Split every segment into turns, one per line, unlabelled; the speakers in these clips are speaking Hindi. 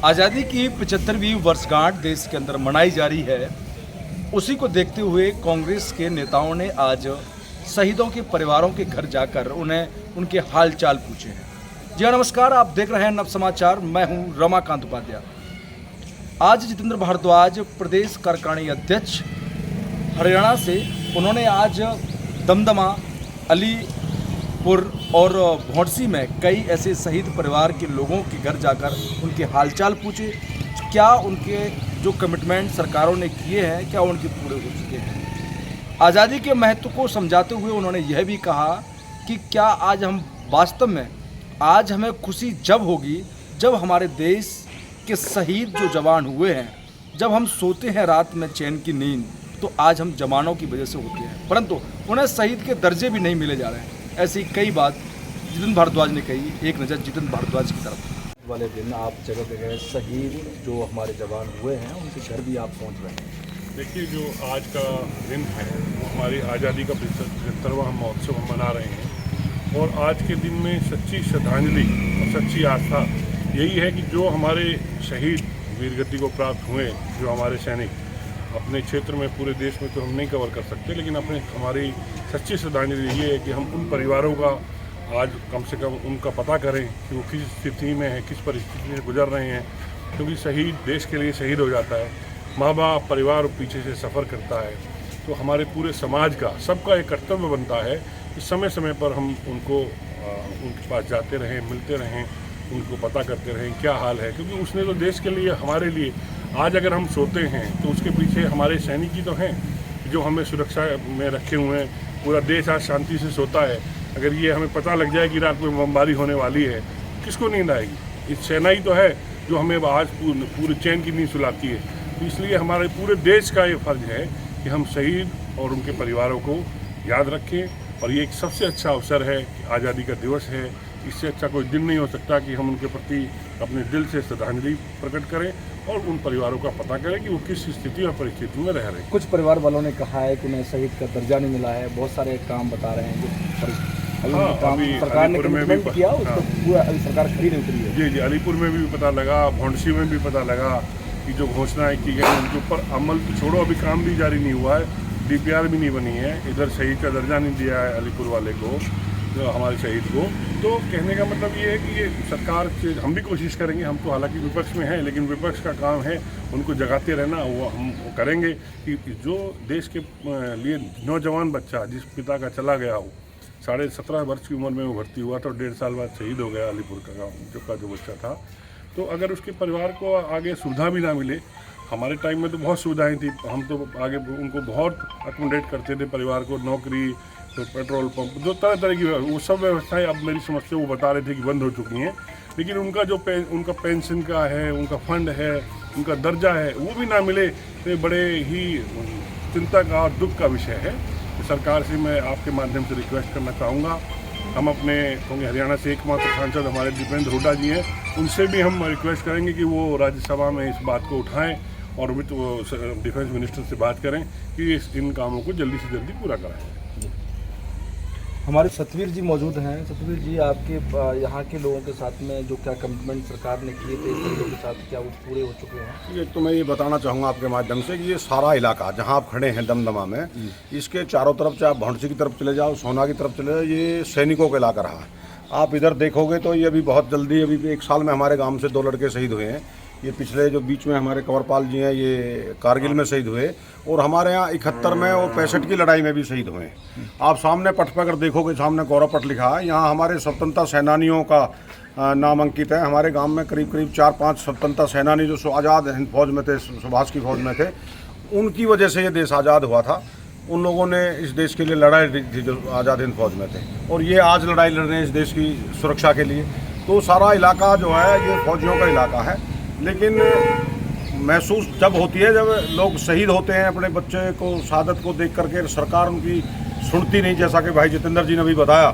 आज़ादी की 75वीं वर्षगांठ देश के अंदर मनाई जा रही है। उसी को देखते हुए कांग्रेस के नेताओं ने आज शहीदों के परिवारों के घर जाकर उन्हें उनके हाल चाल पूछे हैं। जी हाँ, नमस्कार, आप देख रहे हैं नव समाचार। मैं हूं रमाकांत उपाध्याय। आज जितेंद्र भारद्वाज प्रदेश कार्यकारिणी अध्यक्ष हरियाणा से, उन्होंने आज दमदमा, अलीपुर और भौंडसी में कई ऐसे शहीद परिवार के लोगों के घर जाकर उनके हालचाल पूछे। क्या उनके जो कमिटमेंट सरकारों ने किए हैं, क्या उनके पूरे हो चुके हैं। आज़ादी के महत्व को समझाते हुए उन्होंने यह भी कहा कि क्या आज हम वास्तव में, आज हमें खुशी जब होगी जब हमारे देश के शहीद जो जवान हुए हैं, जब हम सोते हैं रात में चैन की नींद, तो आज हम जवानों की वजह से होते हैं, परंतु उन्हें शहीद के दर्जे भी नहीं मिले जा रहे हैं। ऐसी कई बात जितेंद्र भारद्वाज ने कही। एक नज़र जितेंद्र भारद्वाज की तरफ। वाले दिन आप जगह जगह शहीद जो हमारे जवान हुए हैं उनके घर भी आप पहुंच रहे हैं।
देखिए, जो आज का दिन है वो हमारी आज़ादी का 75वां महोत्सव हम मना रहे हैं, और आज के दिन में सच्ची श्रद्धांजलि और सच्ची आस्था यही है कि जो हमारे शहीद वीरगति को प्राप्त हुए, जो हमारे सैनिक अपने क्षेत्र में, पूरे देश में तो हम नहीं कवर कर सकते, लेकिन हमारी सच्ची श्रद्धांजलि ये है कि हम उन परिवारों का आज कम से कम उनका पता करें कि वो किस स्थिति में है, किस परिस्थिति से गुजर रहे हैं। क्योंकि शहीद देश के लिए शहीद हो जाता है, माँ बाप, परिवार पीछे से सफ़र करता है, तो हमारे पूरे समाज का, सबका एक कर्तव्य बनता है कि समय समय पर हम उनके पास जाते रहें, मिलते रहें, उनको पता करते रहें क्या हाल है। क्योंकि उसने तो देश के लिए, हमारे लिए, आज अगर हम सोते हैं तो उसके पीछे हमारे सैनिक ही तो हैं जो हमें सुरक्षा में रखे हुए हैं। पूरा देश आज शांति से सोता है। अगर ये हमें पता लग जाए कि रात में बमबारी होने वाली है, किसको नींद आएगी। इस सेना ही तो है जो हमें आज पूरे चैन की नींद सुलाती है। तो इसलिए हमारे पूरे देश का ये फर्ज है कि हम शहीद और उनके परिवारों को याद रखें। और ये एक सबसे अच्छा अवसर है कि आज़ादी का दिवस है। इससे अच्छा कोई दिन नहीं हो सकता कि हम उनके प्रति अपने दिल से श्रद्धांजलि प्रकट करें और उन परिवारों का पता करें कि वो किस स्थिति और परिस्थिति में रह रहे हैं।
कुछ परिवार वालों ने कहा है कि उन्हें शहीद का दर्जा नहीं मिला है। बहुत सारे काम बता रहे हैं जो सरकार ने कमिटमेंट किया, उसको पूरा अभी सरकार खड़ी नहीं उतरी है।
जी, अलीपुर में भी पता लगा, भौंडसी में भी पता लगा कि जो घोषणाएं की गई उनके ऊपर अमल तो छोड़ो, अभी काम भी जारी नहीं हुआ है, DPR भी नहीं बनी है। इधर शहीद का दर्जा नहीं दिया है अलीपुर वाले को, जो हमारे शहीद को। तो कहने का मतलब ये है कि ये सरकार से हम भी कोशिश करेंगे। हम तो हालांकि विपक्ष में हैं, लेकिन विपक्ष का काम है उनको जगाते रहना। वो हम करेंगे कि जो देश के लिए नौजवान बच्चा जिस पिता का चला गया हो, 17.5 वर्ष की उम्र में वो भर्ती हुआ था और 1.5 साल बाद शहीद हो गया अलीपुर का जो बच्चा था, तो अगर उसके परिवार को आगे सुविधा भी ना मिले, हमारे टाइम में तो बहुत सुविधाएं थी, हम तो आगे उनको बहुत अकोमोडेट करते थे, परिवार को नौकरी, तो पेट्रोल पंप, जो तरह तरह की वो सब व्यवस्थाएं अब मेरी समझ से वो बता रहे थे कि बंद हो चुकी हैं। लेकिन उनका जो उनका पेंशन का है, उनका फंड है, उनका दर्जा है, वो भी ना मिले तो ये बड़े ही चिंता का और दुख का विषय है। सरकार से मैं आपके माध्यम से रिक्वेस्ट करना चाहूँगा, हम अपने, क्योंकि हरियाणा से एकमात्र सांसद हमारे दीपेंद्र हुड्डा जी हैं, उनसे भी हम रिक्वेस्ट करेंगे कि वो राज्यसभा में इस बात को उठाएं और डिफेंस मिनिस्टर से बात करें कि इन कामों को जल्दी से जल्दी पूरा कराएं।
हमारे सतवीर जी मौजूद हैं। सतवीर जी, आपके यहाँ के लोगों के साथ में जो क्या कमिटमेंट सरकार ने किए थे शहीदों के साथ, क्या वो पूरे हो चुके हैं?
ये तो मैं ये बताना चाहूँगा आपके माध्यम से कि ये सारा इलाका जहाँ आप खड़े हैं दमदमा में, इसके चारों तरफ, चाहे आप भौंडसी की तरफ चले जाओ, सोना की तरफ चले जाओ, ये सैनिकों का इलाका रहा। आप इधर देखोगे तो ये अभी बहुत जल्दी, अभी 1 साल में हमारे गाँव से 2 लड़के शहीद हुए हैं। ये पिछले जो बीच में हमारे कंवरपाल जी हैं, ये कारगिल में शहीद हुए, और हमारे यहाँ 71 में और 65 की लड़ाई में भी शहीद हुए हैं। आप सामने पट पर अगर देखोगे, सामने गौरव पट लिखा है, यहाँ हमारे स्वतंत्रता सेनानियों का नाम अंकित है। हमारे गांव में करीब 4-5 स्वतंत्रता सेनानी जो आज़ाद हिंद फौज में थे, सुभाष की फौज में थे, उनकी वजह से ये देश आज़ाद हुआ था। उन लोगों ने इस देश के लिए लड़ाई थी जो आज़ाद हिंद फौज में थे, और ये आज लड़ाई लड़ रहे हैं इस देश की सुरक्षा के लिए। तो सारा इलाका जो है ये फौजियों का इलाका है। लेकिन महसूस जब होती है, जब लोग शहीद होते हैं, अपने बच्चे को शहादत को देख करके सरकार उनकी सुनती नहीं। जैसा कि भाई जितेंद्र जी ने भी बताया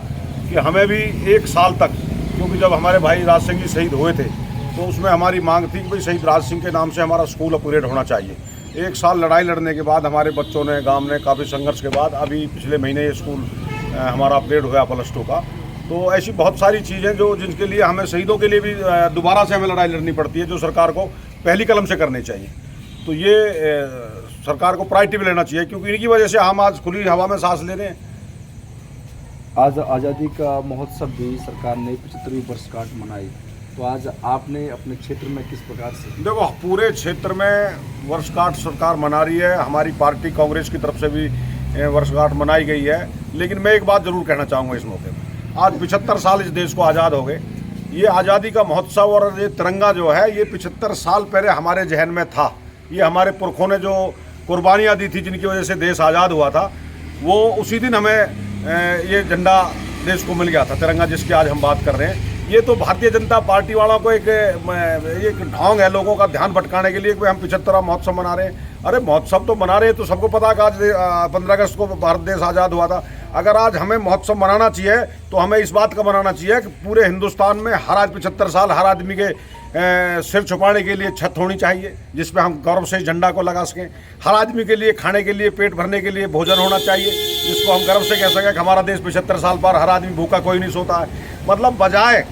कि हमें भी 1 साल तक, क्योंकि जब हमारे भाई राज सिंह जी शहीद हुए थे तो उसमें हमारी मांग थी कि भाई शहीद राज सिंह के नाम से हमारा स्कूल अपग्रेड होना चाहिए। 1 साल लड़ाई लड़ने के बाद हमारे बच्चों ने, गांव ने काफ़ी संघर्ष के बाद अभी पिछले महीने ये स्कूल हमारा अपग्रेड हुआ +2 का। तो ऐसी बहुत सारी चीज़ें जो जिनके लिए हमें शहीदों के लिए भी दोबारा से हमें लड़ाई लड़नी पड़ती है, जो सरकार को पहली कलम से करनी चाहिए। तो ये सरकार को प्रायोरिटी भी लेना चाहिए, क्योंकि इनकी वजह से हम आज खुली हवा में सांस ले रहे हैं।
आज आज़ादी का महोत्सव भी सरकार ने 75वीं वर्षगांठ मनाई, तो आज आपने अपने क्षेत्र में किस प्रकार से?
देखो, पूरे क्षेत्र में वर्षगांठ सरकार मना रही है, हमारी पार्टी कांग्रेस की तरफ से भी वर्षगांठ मनाई गई है। लेकिन मैं एक बात जरूर कहना चाहूँगा इस मौके पर, आज 75 साल इस देश को आज़ाद हो गए। ये आज़ादी का महोत्सव और ये तिरंगा जो है, ये 75 साल पहले हमारे जहन में था। ये हमारे पुरखों ने जो कुर्बानियाँ दी थी, जिनकी वजह से देश आज़ाद हुआ था, वो उसी दिन हमें ये झंडा देश को मिल गया था, तिरंगा जिसकी आज हम बात कर रहे हैं। ये तो भारतीय जनता पार्टी वालों को एक ढोंग है लोगों का ध्यान भटकाने के लिए कि हम 75वां महोत्सव मना रहे हैं। अरे महोत्सव तो मना रहे हैं, तो सबको पता है कि आज 15 अगस्त को भारत देश आज़ाद हुआ था। अगर आज हमें महोत्सव मनाना चाहिए तो हमें इस बात का मनाना चाहिए कि पूरे हिंदुस्तान में हर आज 75 साल हर आदमी के सिर छुपाने के लिए छत होनी चाहिए, जिसपे हम गौरव से झंडा को लगा सकें। हर आदमी के लिए खाने के लिए, पेट भरने के लिए भोजन होना चाहिए, जिसको हम गर्व से कह सकें कि हमारा देश 75 साल पर हर आदमी भूखा कोई नहीं सोता है। मतलब बजाय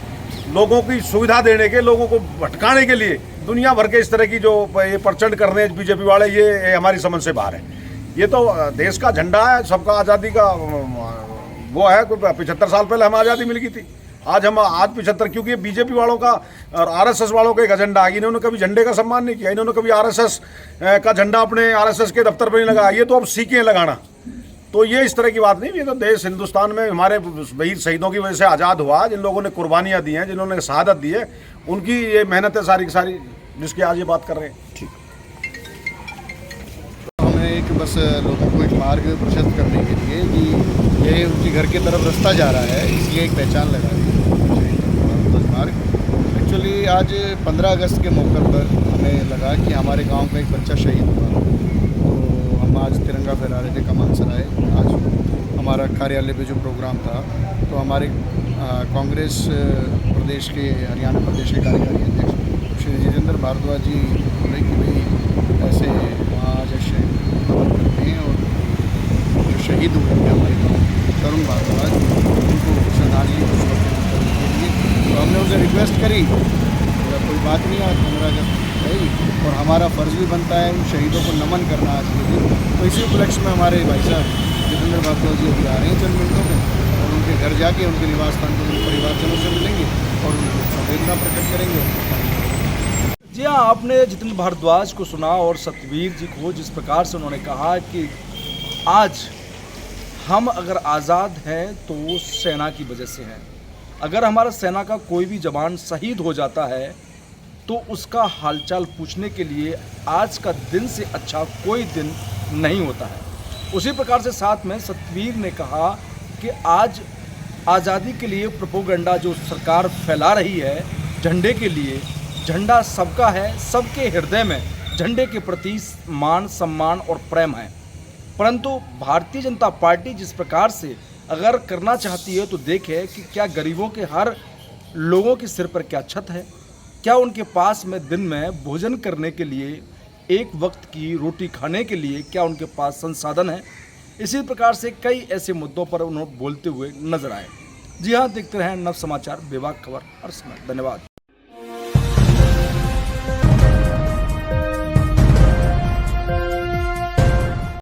लोगों की सुविधा देने के, लोगों को भटकाने के लिए दुनिया भर के इस तरह की जो ये प्रचंड कर रहे हैं बीजेपी वाले, ये हमारी समझ से बाहर है। ये तो देश का झंडा है, सबका आज़ादी का वो है। 75 साल पहले हमें आज़ादी मिल गई थी। आज 75, क्योंकि बीजेपी वालों का और आरएसएस वालों का एक एजेंडा है। इन्होंने कभी झंडे का सम्मान नहीं किया, इन्होंने कभी आरएसएस का झंडा अपने आरएसएस के दफ्तर पर नहीं लगाया। ये तो अब सीखे लगाना। तो ये इस तरह की बात नहीं। ये तो देश हिंदुस्तान में हमारे वीर शहीदों की वजह से आज़ाद हुआ, जिन लोगों ने कुर्बानियाँ दी हैं, जिन्होंने शहादत दी है, उनकी ये मेहनत है सारी की सारी, जिसकी आज ये बात कर रहे हैं। ठीक,
हमें एक बस लोगों को एक मार्ग प्रशस्त करने के लिए कि ये उनके घर की तरफ रास्ता जा रहा है, इसलिए एक पहचान लगा दी मार्ग। एक्चुअली आज 15 अगस्त के मौके पर हमें लगा कि हमारे गांव का एक बच्चा शहीद हुआ, तो हम आज तिरंगा फहरा रहे थे कमान सराय। आज हमारा कार्यालय पे जो प्रोग्राम था, तो हमारे कांग्रेस प्रदेश के, हरियाणा प्रदेश के कार्यकारी अध्यक्ष श्री जितेंद्र भारद्वाज जी बोले कि भाई ऐसे वहाँ आज करते हैं और जो शहीद हुए थे हमारे गाँव तरुण भारद्वाज, उनको श्रद्धांजलि करने के लिए, तो हमने उनसे रिक्वेस्ट करी। कोई बात नहीं, आज 15 अगस्त है और हमारा फ़र्ज़ भी बनता है उन शहीदों को नमन करना आज के दिन। तो इसी उपलक्ष्य में हमारे भाई साहब जितेंद्र भारद्वाज जी अभी आ रहे हैं चंद मिनटों में, और उनके घर जाके उनके निवास स्थान पर उनके परिवारजनों से मिलेंगे और उनको संवेदना प्रकट करेंगे।
जी हाँ, आपने जितेंद्र भारद्वाज को सुना और सतवीर जी को, जिस प्रकार से उन्होंने कहा कि आज हम अगर आज़ाद हैं तो सेना की वजह से हैं। अगर हमारा सेना का कोई भी जवान शहीद हो जाता है तो उसका हालचाल पूछने के लिए आज का दिन से अच्छा कोई दिन नहीं होता है। उसी प्रकार से साथ में सतवीर ने कहा कि आज आज़ादी के लिए प्रोपोगंडा जो सरकार फैला रही है झंडे के लिए, झंडा सबका है, सबके हृदय में झंडे के प्रति मान, सम्मान और प्रेम है। परंतु भारतीय जनता पार्टी जिस प्रकार से अगर करना चाहती है तो देखे कि क्या गरीबों के हर लोगों के सिर पर क्या छत है, क्या उनके पास में दिन में भोजन करने के लिए, एक वक्त की रोटी खाने के लिए क्या उनके पास संसाधन है। इसी प्रकार से कई ऐसे मुद्दों पर उन्होंने बोलते हुए नजर आए। जी हाँ, देखते रहें नव समाचार, बेबाक खबर हर समय। धन्यवाद।